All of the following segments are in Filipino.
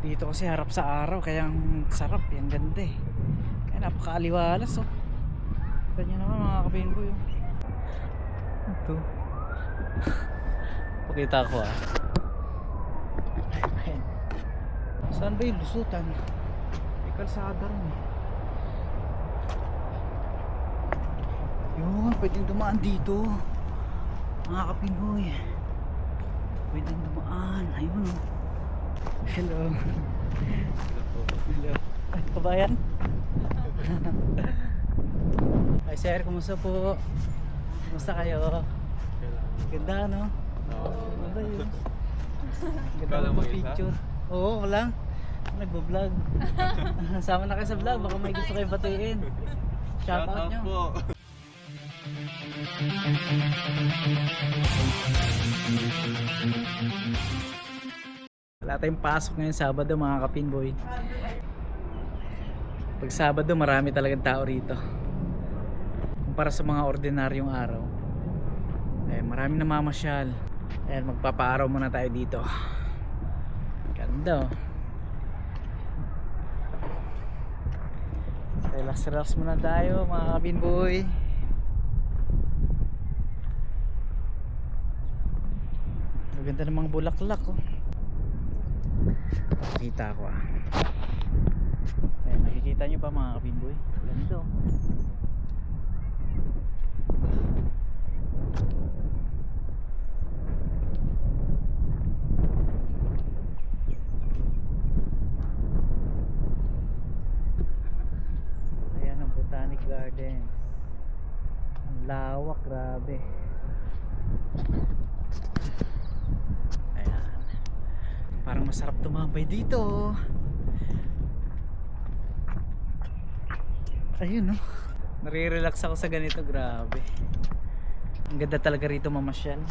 Dito kasi harap sa araw, kaya ang sarap, yung ganda eh. Kaya napakaaliwalas oh. Kanya naman mga kabinboy oh. Ito. Pakita ko ah. Ayan. Saan ba yung lusutan? May kalsada rin eh. Yun, pwedeng dumaan dito mga kapinboy. Pwedeng dumaan. Ayun oh. Hello. Hello. Ay, kabayan. Hi sir, kumusta po? Kumusta kayo? Ganda no? Ganda yun. Ganda magpa-picture. Oo, wala. Nagbo-vlog. Sama na kayo sa vlog, baka may gusto kayo batiin. Shout out nyo po. Wala tayong pasok ngayon Sabado mga kapinboy. Pag Sabado marami talagang tao rito kumpara sa mga ordinaryong araw. Marami namamasyal. Ayan, magpapaaraw muna tayo dito. Ganda oh. Relax muna tayo mga kapinboy. Maganda ng mga bulaklak oh. Nakikita ko ah. Ayan, nakikita nyo ba mga kapinboy? Ganda oh. Ayan ang Botanic Gardens. Ang lawak, grabe. Ayan. Parang masarap tumambay dito. Ayun no. Nare-relax ako sa ganito, grabe. Ang ganda talaga rito mamasyal.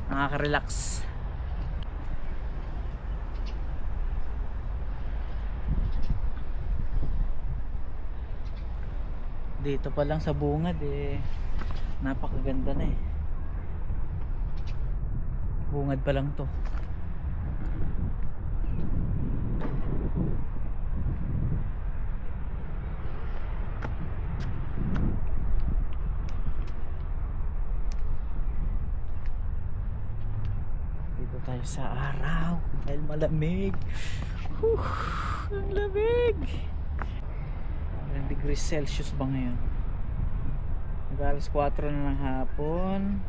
Nakaka-relax. Dito pa lang sa bungad eh, napakaganda na eh. Bungad pa lang to. Dito tayo sa araw dahil malamig. Ang lamig. Ilang degrees Celsius ba ngayon? Mag-alas 4 na ng hapon.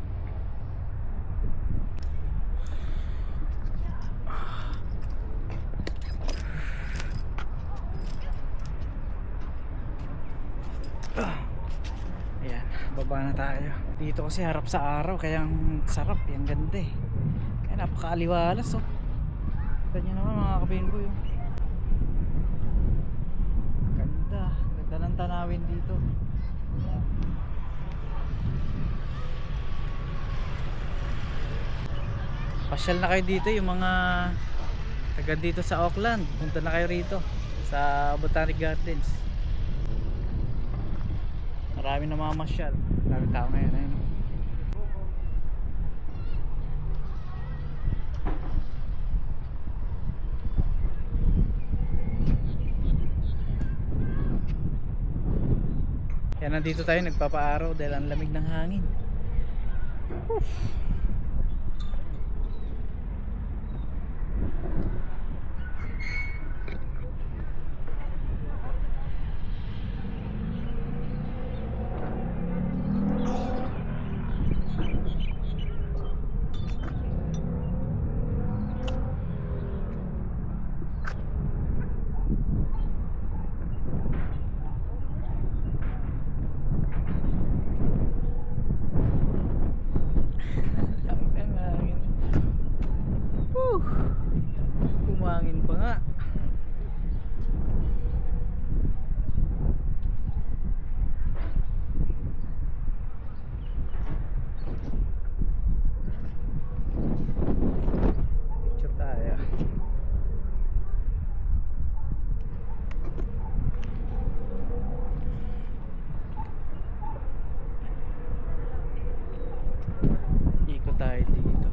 Ayan, baba na tayo. Dito kasi harap sa araw, kaya ang sarap, yung ganda eh. Kaya napakaaliwalas oh. Kanya naman mga kapinboy oh. Ganda ng tanawin dito. Pasyal na kayo dito, yung mga taga dito sa Auckland, punta na kayo rito sa Botanic Gardens. Marami na mamamasyal. Marami tao ngayon ayun. Kaya nandito tayo nagpapaaraw dahil ang lamig ng hangin. Kumangin pa nga. Picture tayo. Ikot tayo dito.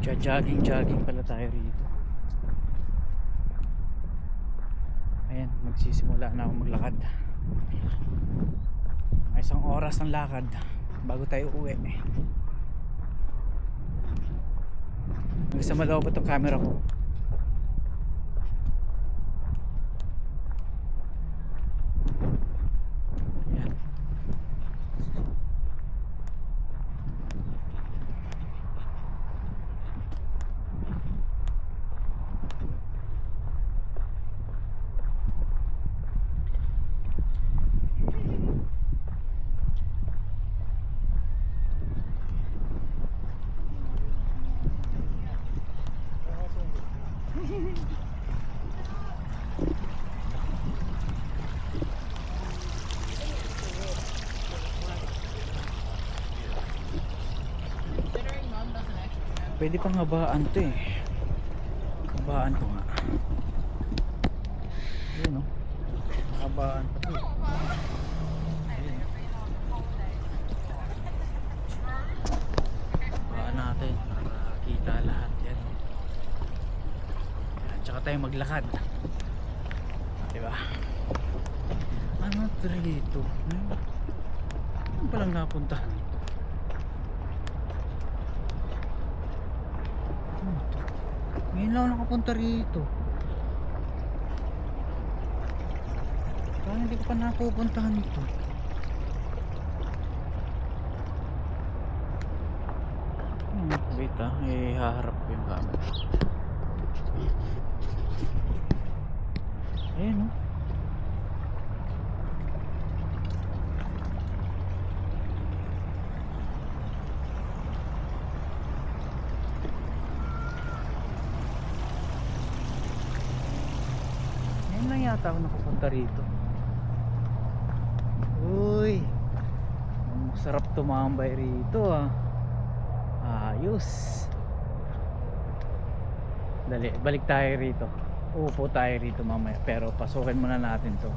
Jogging pala tayo rito. Ayan, magsisimula na ako maglakad. May isang oras ng lakad bago tayo uwi. Gusto malawak itong camera ko. Ayan. Pwede pang habaan to eh. Habaan ko nga. Ayun o. Habaan pa to. Ayun. Habaan natin para kita lahat yan. Yan. Tsaka tayo maglakad. Diba? Ano to rito? Ano palang napunta? Ngayon lang ako nakapunta rito. Parang hindi ko pa napupuntahan ito. Wait haharap ko yung camera. Ayan o. Yata ako nakapunta rito. Uy, masarap tumambay rito ah. Ayos. Dali, balik tayo rito. Upo tayo rito mamaya. Pero pasukin muna natin to.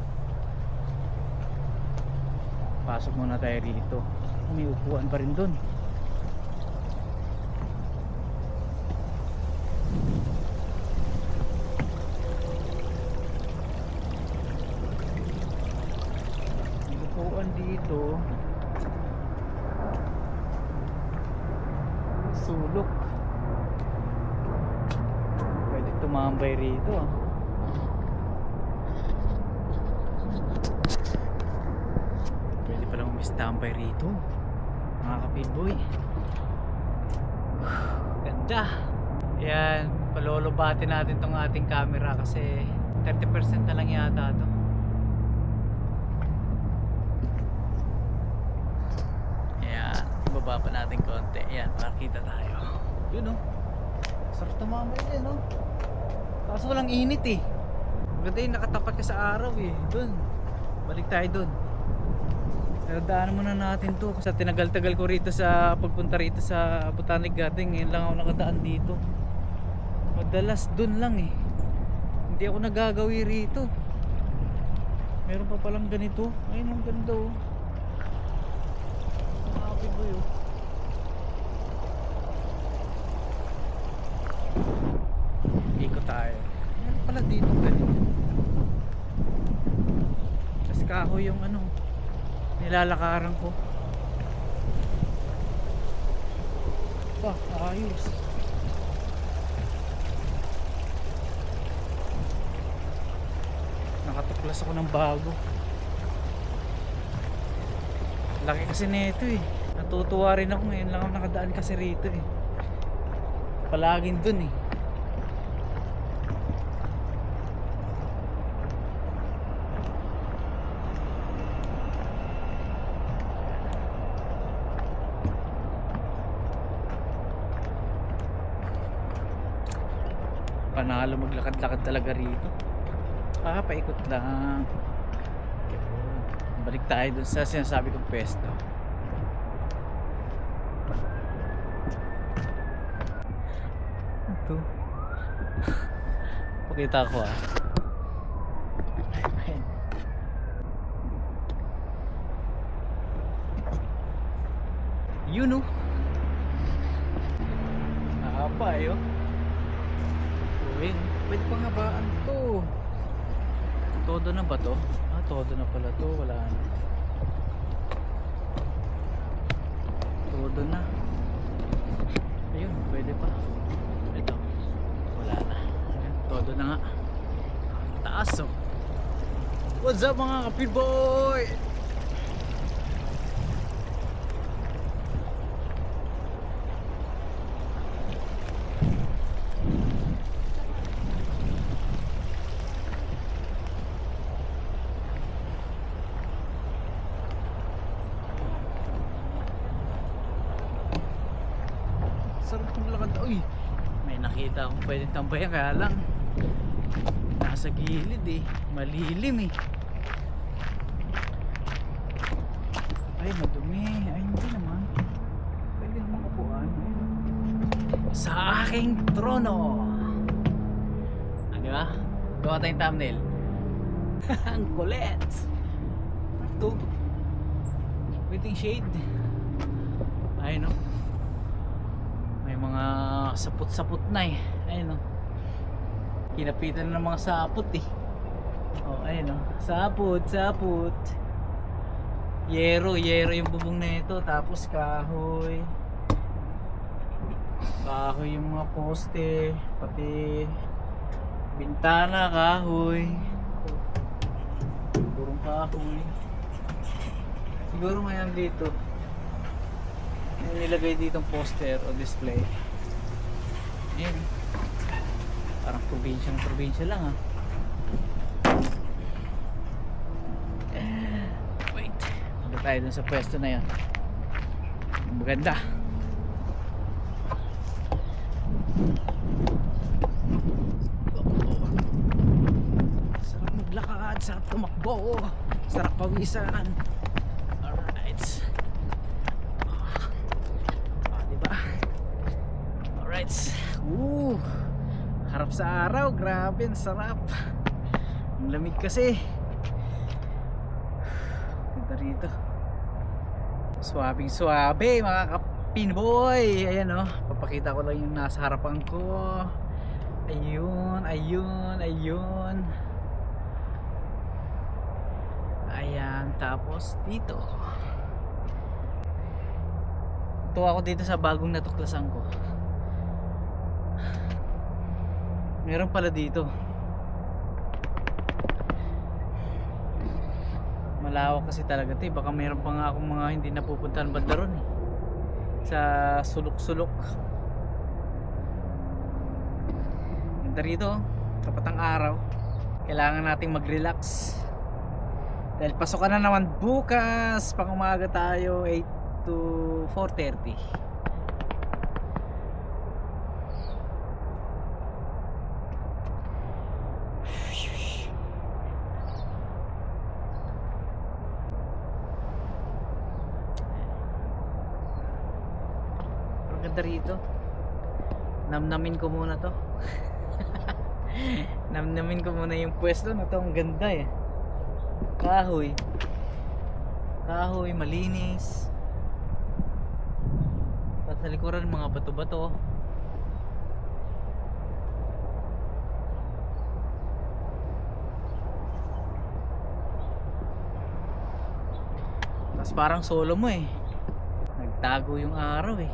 Pasok muna tayo rito. May upuan pa rin dun. Dito sulok, pwede tumambay rito ah. Pwede palang umistambay rito mga kapilboy. Ganda. Yan, palolobatin natin tong ating camera kasi 30% na lang yata to. Baba pa natin konti. Ayan, para kita tayo. Yun o. Sarap tumambay din o. Kaso walang init eh. Maganda yung nakatapat ka sa araw eh. Dun. Balik tayo dun. Pero daanan muna natin to. Kasi tinagal-tagal ko rito sa pagpunta rito sa Botanic Garden. Ngayon lang ako nakadaan dito. Madalas dun lang eh. Hindi ako nagagawi rito. Meron pa palang ganito. Ayun ang ganda o. Ikot tayo. Meron pala dito ganito. Tapos kahoy yung ano nilalakaran ko. Ayos. Nakatuklas ako ng bago. Laki kasi nito eh. Natutuwa rin ako, ngayon lang ako nakadaan kasi rito eh. Palaging dun eh. Panalo maglakad-lakad talaga rito. Paikot lang. Balik tayo dun sa sinasabi kong pwesto. Ito. Pakita ko ah. Yun oh. Haba tayo. Uy, pwede pang habaan to. Todo na ba to? Ah, todo na pala to. Wala na. Todo na. Ayun, pwede pa. Ito. Wala na. Ayun, todo na nga. Taas oh. What's up mga kapitboy? Sarap ng lakad. Uy, may nakita akong pwedeng tambayan, kaya lang nasa gilid eh, malilim eh. Ay, madumi. Ay, hindi naman. Pwede naman upuan. Sa aking trono. Ah, di ba? Gawa tayong thumbnail. Ang kulit. Ito. Waiting shade. Ayun no. May mga saput-saput na eh. Ayun no. Kinapitan na ng mga saput eh. Oh, ayun no. Saput, saput. Yero yung bubong na ito. Tapos kahoy. Kahoy yung mga poste. Pati bintana, kahoy. Purong kahoy. Siguro ngayon dito may nilagay ditong poster o display. Ayan. Parang probinsya lang ah. Wait, punta tayo dun sa pwesto na yan. Maganda. Sarap maglakad, sarap tumakbo, sarap pawisan. Alright. Diba? Alright. Harap sa araw, grabe, ang sarap. Ang lamig kasi. Ganda rito. Swabing swabe mga kapinboy. Ayan o, papakita ko lang yung nasa harapan ko. Ayun. Ayan, tapos dito. Tuwa ako dito sa bagong natuklasan ko. Meron pala dito. Malawak kasi talaga 'to. Baka meron pa nga akong mga hindi napupuntahan banda ron eh. Sa sulok-sulok. Ganda rito, tapat ang araw. Kailangan nating mag-relax. Dahil pasokan na naman bukas. Pang umaga tayo 8 to 4:30. Ganda rito. Namnamin ko muna to. Namnamin ko muna yung pwesto na to. Ang ganda eh. Kahoy. Kahoy, malinis. Tapos sa likuran mga bato-bato. Tapos parang solo mo eh. Nagtago yung araw eh.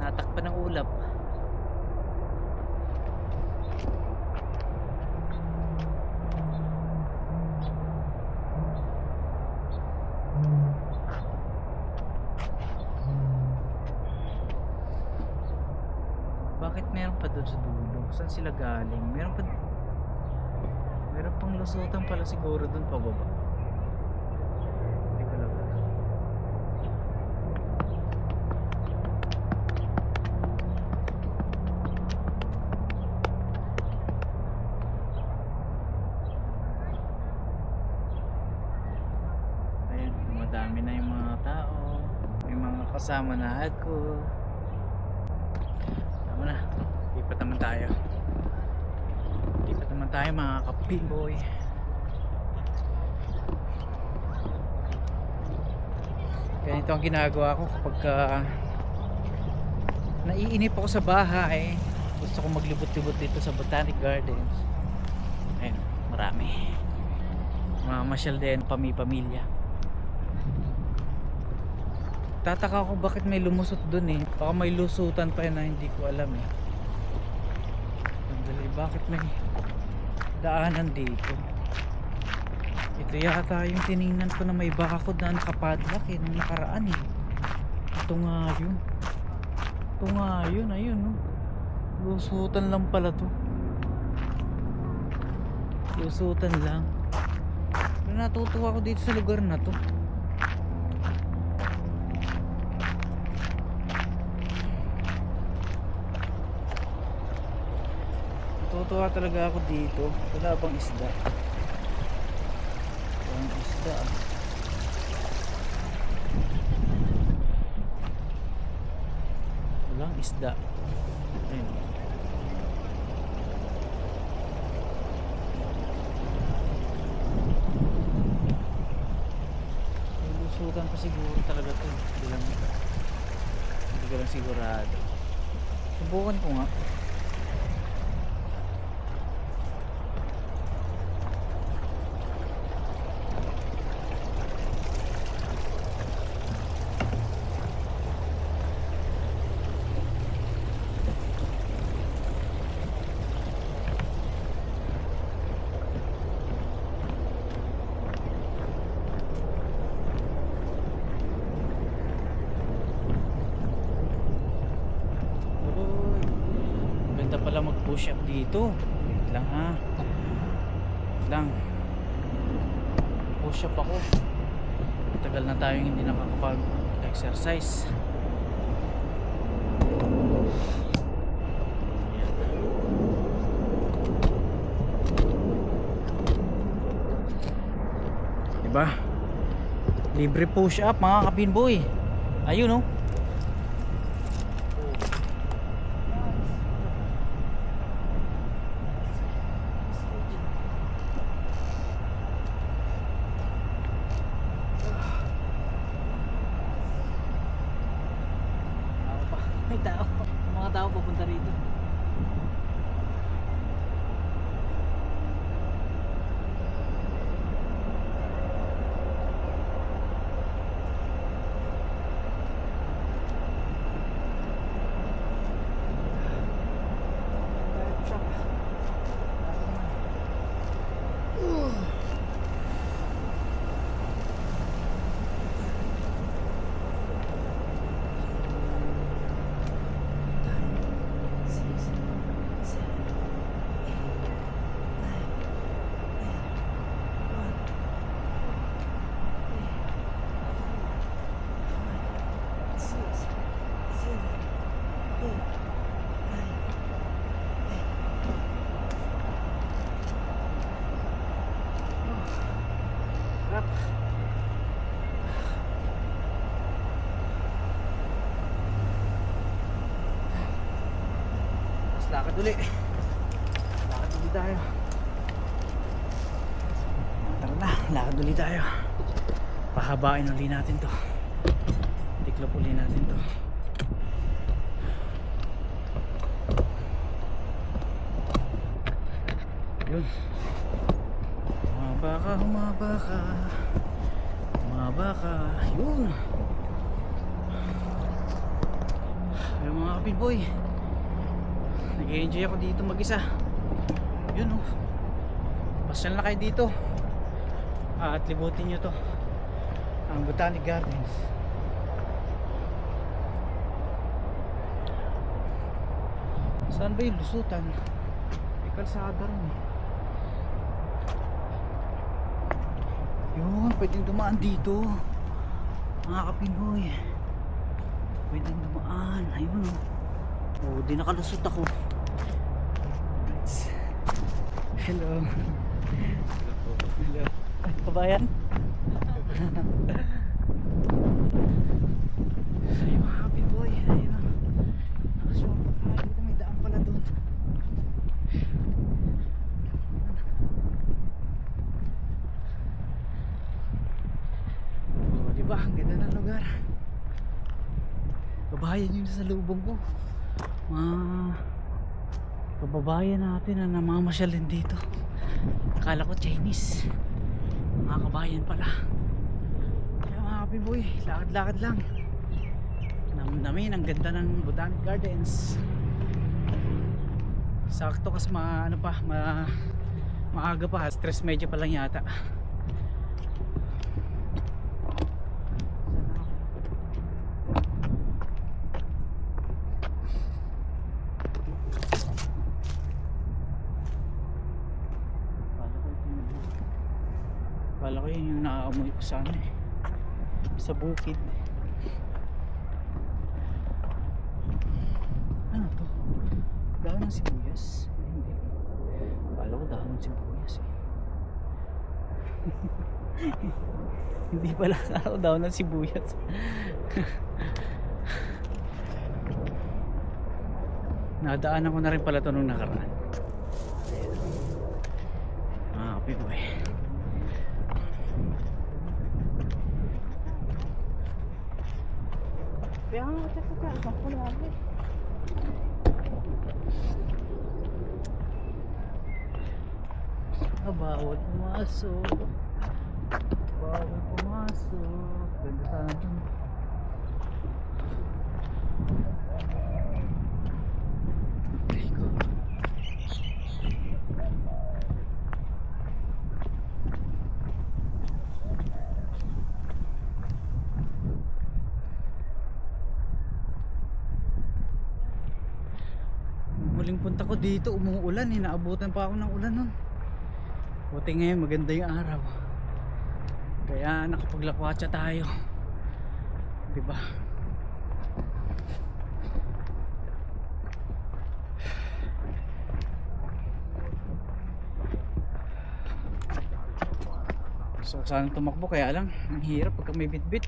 Natakpan ng ulap. Bakit meron pa doon sa dulo? Saan sila galing? Meron pang lusutan pala siguro doon pababa. Hindi ko alam. Madami na yung mga tao, may mga kasama na ako. Tama na, lipat naman tayo mga kapinboy. Ganito ang ginagawa ko kapag Naiinip ako sa bahay. Gusto ko maglibot-libot dito sa Botanic Gardens. Ayun, marami. Mamasyal din pamilya. Tataka ako bakit may lumusot dun eh. Baka may lusutan pa yun na hindi ko alam eh. Sandali, bakit may daanan dito? Ito yata yung tiningnan ko na may bakod na nakapadlock eh nung nakaraan eh. Ito nga yun. Ito nga yun, ayun no. Lusutan lang pala to. Lusutan lang. Pero natutuwa ako dito sa lugar na to. Natutuwa talaga ako dito. Wala bang isda? Walang isda ah. Walang isda. Ayun. Lusutan pa siguro talaga to. Hindi ko lang sigurado. Subukan ko nga. Pala mag push up dito. Wait lang ha. Wait lang. Push up ako. Tagal na tayong hindi nakakapag exercise. Diba? Libre push up mga kapinboy. Ayun oh. May tao. Mga tao pupunta rito. Lakad uli. Lakad uli tayo. Tara na, lakad uli tayo. Pahabain uli natin to. Tiklop uli natin to. Yun. Humaba ka, humaba ka. Humaba ka. Yun. Ayun mga kapitboy. Nag-enjoy ako dito mag-isa. Yun oh. Pasyal na kayo dito. At libutin nyo to. Ang Botanic Gardens. Saan ba yung lusutan? May kalsada rin eh. Yun, pwedeng dumaan dito. Mga kapinoy. Pwedeng dumaan. Ayun oh. Oh, di nakalusot ako. Hello. Hello. Ay, kabayan? Ayun, happy boy. Ayun. Nakaswap pa tayo. Dito may daan pala doon. Oh, diba? Ang ganda ng lugar. Kabayan yun sa lubong ko. mga kababayan natin na namamasyal din dito. Akala ko Chinese, mga kabayan pala. Kaya mga kapiboy, lakad-lakad lang. Namin ang ganda ng Botanic Gardens. Sakto kasi maaga pa, stress medyo pa lang yata. Kala ko yun yung naaamoy ko sa sa bukid. Ano to? Dahon ng sibuyas? Hindi. Kala ko dahon ng sibuyas eh. Hindi pala, kala ko dahon ng sibuyas. Nadaanan ko na rin pala ito nung nakaraan. Kape ko eh. Kaya nga kasi ako ko lagi. Bawal pumasok. Bawal pumasok. Ganda sana dun. Ay ko. Muling punta ko dito, umuulan eh. Naabutan pa ako ng ulan nun. Buti ngayon maganda yung araw. Kaya nakapaglakwatsa tayo. Diba? So sana tumakbo, kaya lang ang hirap pagka may bitbit.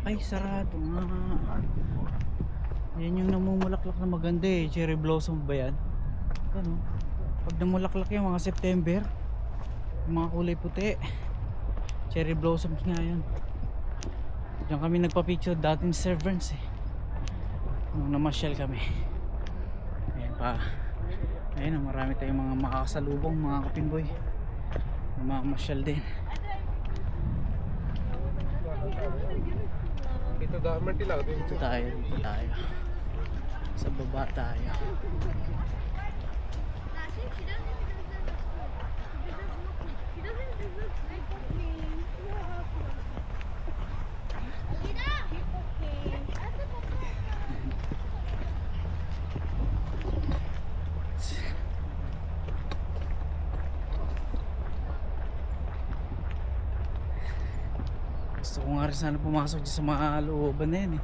Ay, sarado nga. Yan yung namumulaklak na maganda eh. Cherry blossom ba yan? Ano? Pag namulaklak yung mga September, yung mga kulay puti, cherry blossoms nga yan. Diyan kami nagpa-picture dating servants eh. Nung namasyal kami. Ayan pa. Ayan, marami tayong mga makakasalubong, mga kapinboy. Namamasyal din. Dito tayo, dito tayo. Sa baba tayo. Gusto ko nga rin sana pumasok sa mga looban na yan eh.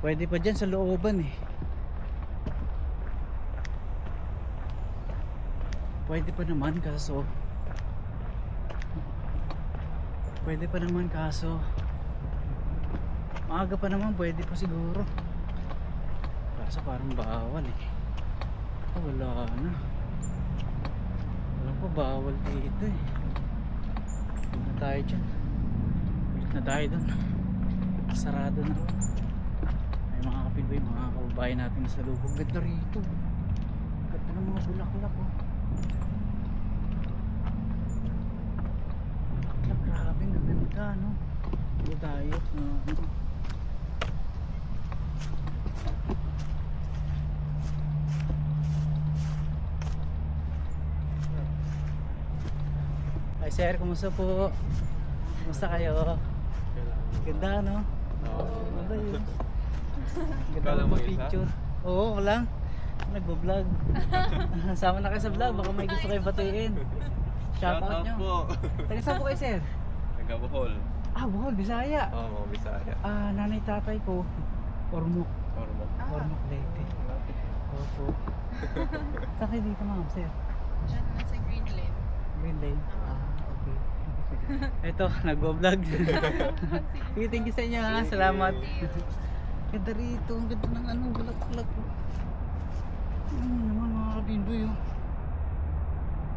Pwede pa dyan sa looban eh. Pwede pa naman kaso maaga pa naman, pwede pa siguro. Kaso parang bawal eh. Wala na. Alam ko bawal dito eh. Huwag na tayo dyan. Na tayo dun, sarado na. Ay mga kapinboy, mga kababayan natin sa lubog. Ganda rito, ganda ng mga bulaklak oh. Bulaklak, grabe ang ganda no. Dito tayo Ay sir, kumusta po? Kumusta kayo? Ganda no? Ganda yun. Ganda lang picture. Oo, lang. Nagbo-vlog. Sama na kayo sa vlog, baka may gusto kayo batiin. Shout out nyo. Po. Taga saan po kayo sir? Taga Bohol. Ah, Bohol, Bisaya. Oo, mga Bisaya. Nanay tatay ko, Ormoc. Ormoc. Ormoc Leyte. Opo. Saan kayo dito ma'am sir? Nasa Green Lane. Green Lane? Okay. Ito, nagbo-vlog. Sige, thank you sa inyo ha. Salamat. Ganda rito. Ang ganda ng bulaklak. Naman mga kabindoy oh.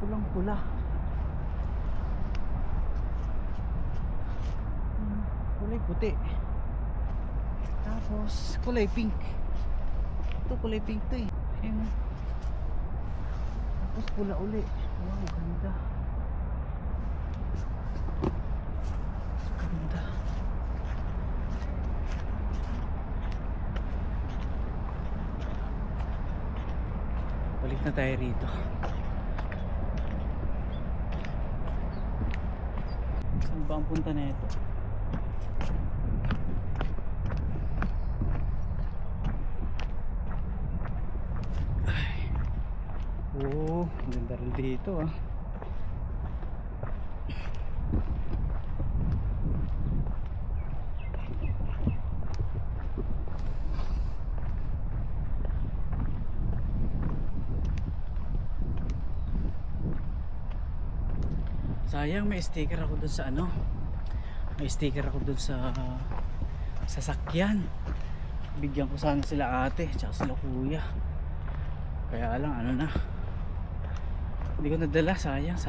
Pulang-pula. kulay puti. Tapos kulay pink. Ito kulay pink to eh. Ayun. Tapos pula uli. Wow, ganda. Ganda. Balik na tayo rito. Saan ba ang punta na ito? Oo, ang ganda rin dito ah. Sayang may sticker ako dun sa ano. May sticker ako dun sa sasakyan. Bigyan ko sana sila ate tsaka sila kuya. Kaya lang ano na. Hindi ko nadala, sayang.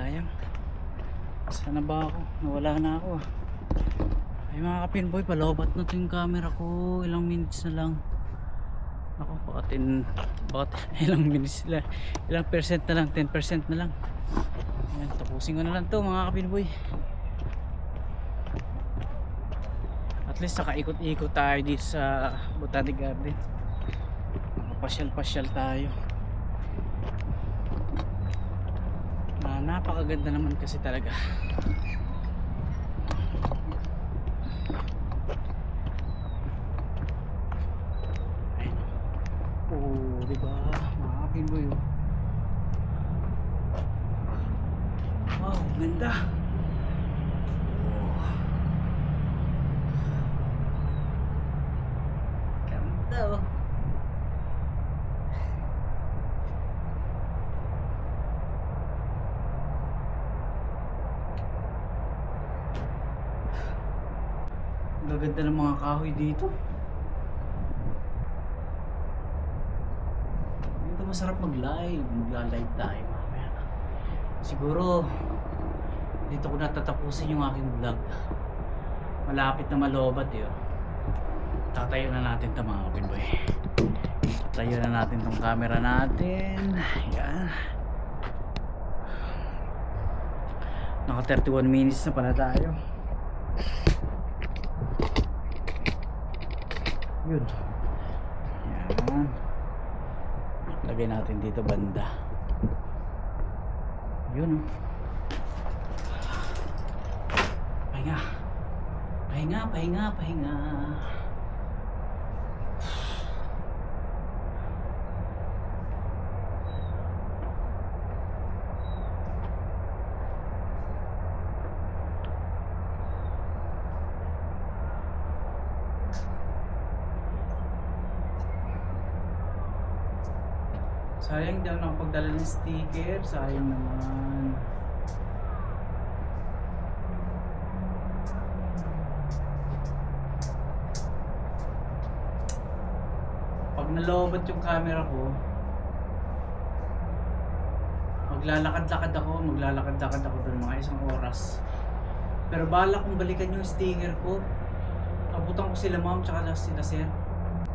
Sana ba ako? Nawala na ako ah. Ay mga kapinboy, palobat na to yung camera ko. Ilang minutes na lang. Ako, bakit ilang minutes na, ilang percent na lang, 10% na lang. Ayan, tapusin ko na lang to mga kapinboy. At least nakaikot-ikot tayo dito sa Botanic Garden. Nakapasyal-pasyal tayo. Napakaganda naman kasi talaga. Ayun. Oh, diba? Mga kapinboy oh. Wow, ganda. Oh. Ganda oh. Gaganda ng mga kahoy dito. Dito masarap mag-live. Magla-live tayo mamaya. Siguro dito ko natatapusin yung aking vlog. Malapit na malobat yun. Tatayo na natin ito mga kapinboy. Tayo na natin tong camera natin. Ayan. Naka 31 minutes na pala tayo. Yun. Yan. Lagay natin dito banda. Yun. Pahinga. Pahinga. Sayang daw nakapagdala ng sticker. Sayang naman. Pag nalobat yung camera ko, maglalakad-lakad ako doon mga isang oras. Pero bala kong balikan yung sticker ko. Abutan ko sila ma'am tsaka sila sir.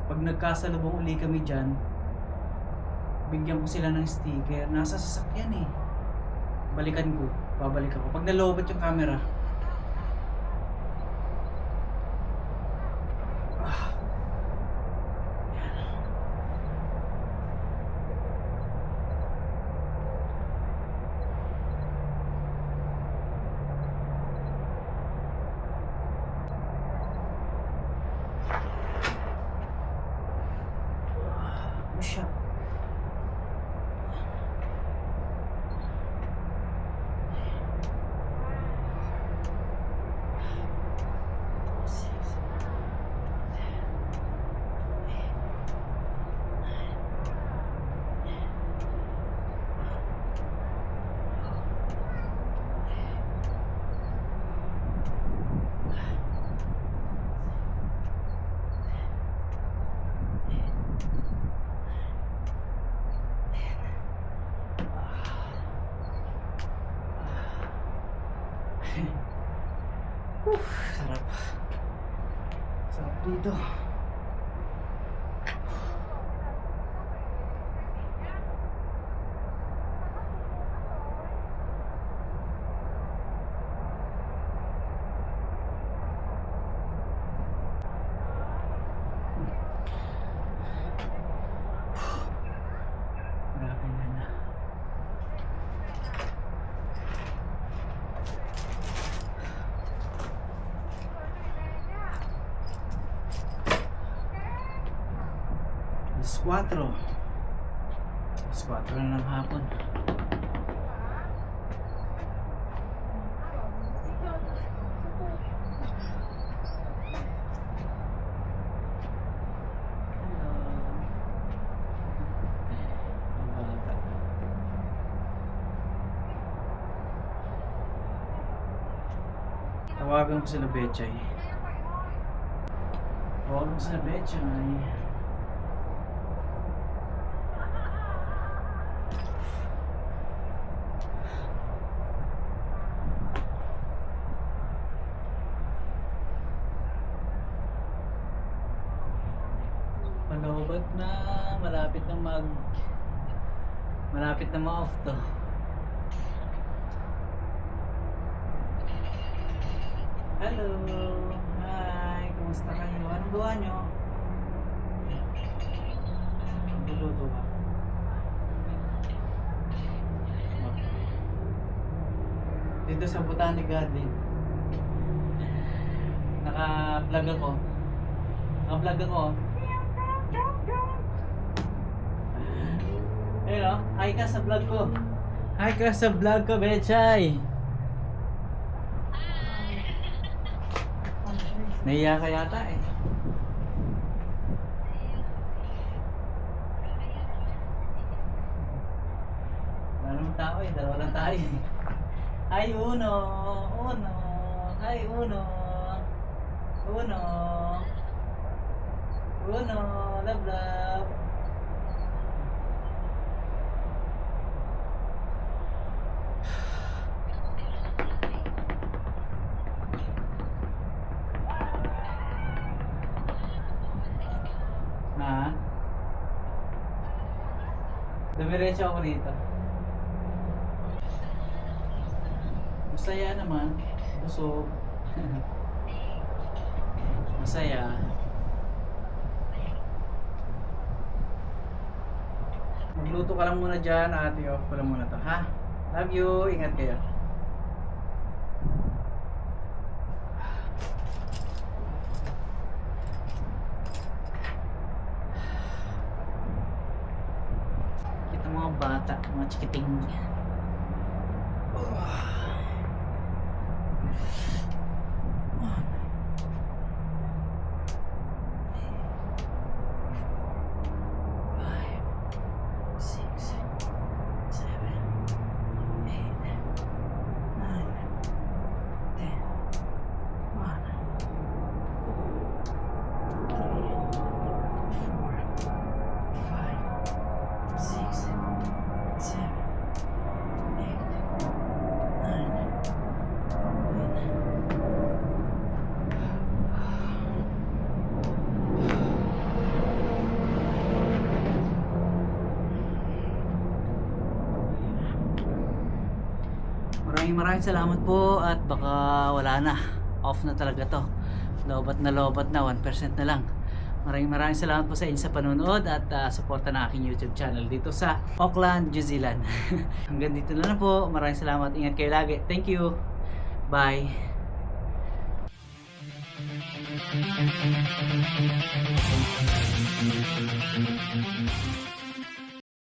Pag nagkasalubong uli kami dyan, bigyan ko sila ng sticker. Nasa sasakyan eh. Balikan ko. Babalik ako. Pag nalobat yung camera. Siya. Sarap. Sarap dito. Grabe na. Alas 4. Alas 4 na ng hapon. Tawagan ko sila Betchay. Tawagan ko sila Betchay. Panobat na, malapit na ma-off to. Hello! Hi! Kumusta kayo? Anong gawa nyo? Nagluluto ba? Dito sa Botanic Garden. Naka-vlog ako. Ayun o, hi ka sa vlog ko. Hi ka sa vlog ko, Betchay. Nahiya ka yata eh. Wala namang tao eh, dalawa lang tayo eh. Hi Uno! Hi Uno! Love love! Ha? Dumiretso ako dito. Masaya naman. Busog. Masaya. Magluto ka lang muna dyan at i-off ko lang muna to, ha? Love you. Ingat kayo. Kita mga bata, mga chikiting. Maraming salamat po at baka wala na. Off na talaga to. Lobat na 1% na lang. Maraming salamat po sa inyo sa panonood at suporta ng aking YouTube channel dito sa Auckland, New Zealand. Hanggang dito na lang po. Maraming salamat. Ingat kayo lagi. Thank you. Bye.